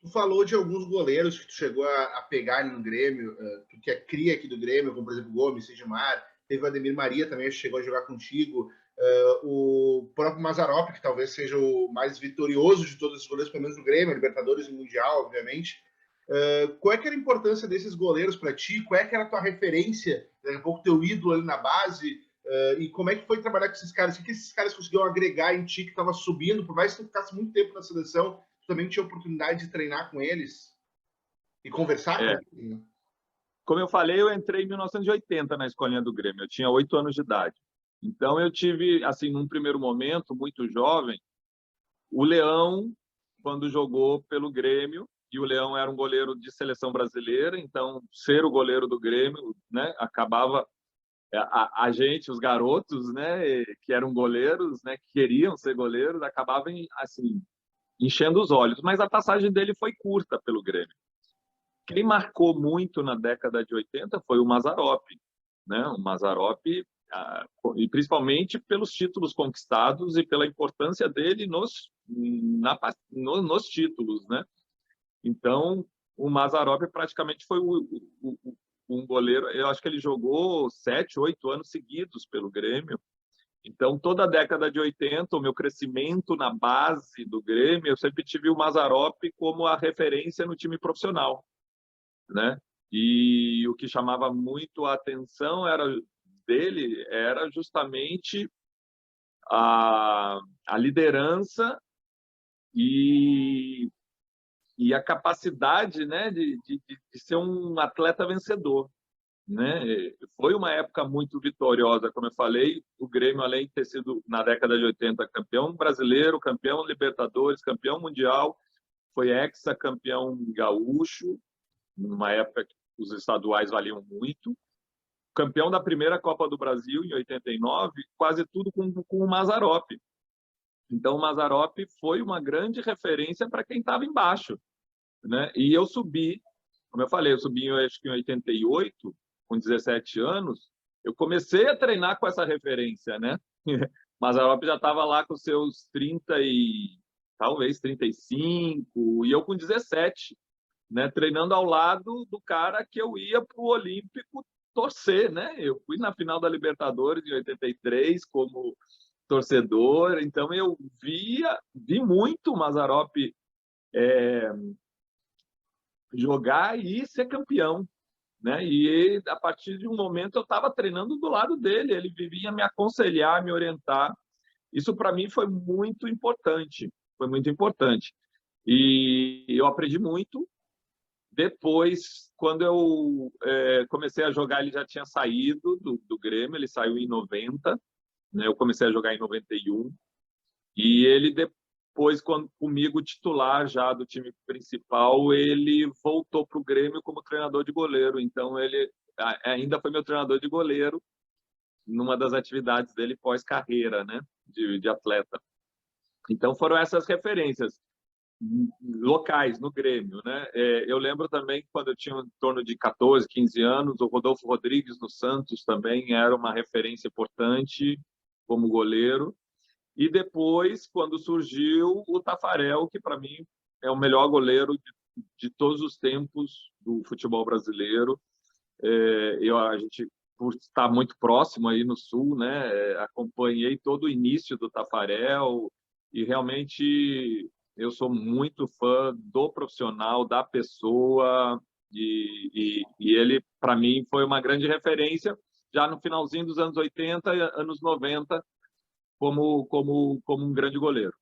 Tu falou de alguns goleiros que tu chegou a pegar no Grêmio, tu que é cria aqui do Grêmio, como por exemplo Gomes, Sidmar, teve o Ademir Maria também, que chegou a jogar contigo, o próprio Mazzaropi, que talvez seja o mais vitorioso de todos os goleiros, pelo menos do Grêmio, Libertadores e Mundial, obviamente. Qual é que era a importância desses goleiros para ti? Qual é que era a tua referência, daqui a pouco teu ídolo ali na base? E como é que foi trabalhar com esses caras? O que esses caras conseguiram agregar em ti que estava subindo, por mais que tu ficasse muito tempo na seleção, tu também tinha oportunidade de treinar com eles e conversar com É, eles? como eu falei, eu entrei em 1980 na escolinha do Grêmio, eu tinha 8 anos de idade. Então, eu tive, assim, num primeiro momento, muito jovem, o Leão, quando jogou pelo Grêmio, e o Leão era um goleiro de seleção brasileira, então, ser o goleiro do Grêmio, né, acabava a gente, os garotos, né, que eram goleiros, né, que queriam ser goleiros, acabavam, assim, enchendo os olhos. Mas a passagem dele foi curta pelo Grêmio. Quem marcou muito na década de 80 foi o Mazzaropi, né? O Mazzaropi, e principalmente pelos títulos conquistados e pela importância dele nos títulos, né? Então, o Mazzaropi praticamente foi um goleiro. Eu acho que ele jogou 7, 8 anos seguidos pelo Grêmio. Então, toda a década de 80, o meu crescimento na base do Grêmio, eu sempre tive o Mazzaropi como a referência no time profissional, né? E o que chamava muito a atenção era justamente a, a liderança e, e a capacidade, né, de ser um atleta vencedor, né? Foi uma época muito vitoriosa, como eu falei, o Grêmio, além de ter sido, na década de 80, campeão brasileiro, campeão Libertadores, campeão mundial, foi hexacampeão gaúcho, numa época que os estaduais valiam muito, campeão da primeira Copa do Brasil, em 89, quase tudo com o Mazzaropi. Então, o Mazzaropi foi uma grande referência para quem estava embaixo, né? E eu subi, como eu falei, eu subi acho que em 88, com 17 anos, eu comecei a treinar com essa referência, né? Mazzaropi já estava lá com seus 30 e talvez 35, e eu com 17, né? Treinando ao lado do cara que eu ia para o Olímpico torcer, né? Eu fui na final da Libertadores em 83 como torcedor, então eu vi muito o Mazzaropi jogar e ser campeão, né? E a partir de um momento eu estava treinando do lado dele, ele vivia me aconselhar, me orientar. Isso para mim foi muito importante, foi muito importante. E eu aprendi muito. Depois, quando eu comecei a jogar, ele já tinha saído do Grêmio, ele saiu em 90, né? Eu comecei a jogar em 91. E ele depois, comigo titular já do time principal, ele voltou para o Grêmio como treinador de goleiro. Então, ele ainda foi meu treinador de goleiro numa das atividades dele pós-carreira, né? De atleta. Então, foram essas referências locais no Grêmio, né? Eu lembro também que quando eu tinha em torno de 14, 15 anos, o Rodolfo Rodrigues no Santos também era uma referência importante como goleiro. E depois, quando surgiu o Taffarel, que para mim é o melhor goleiro de todos os tempos do futebol brasileiro. A gente, por estar muito próximo aí no Sul, né, acompanhei todo o início do Taffarel e realmente eu sou muito fã do profissional, da pessoa, e ele, para mim, foi uma grande referência já no finalzinho dos anos 80 e anos 90 como um grande goleiro.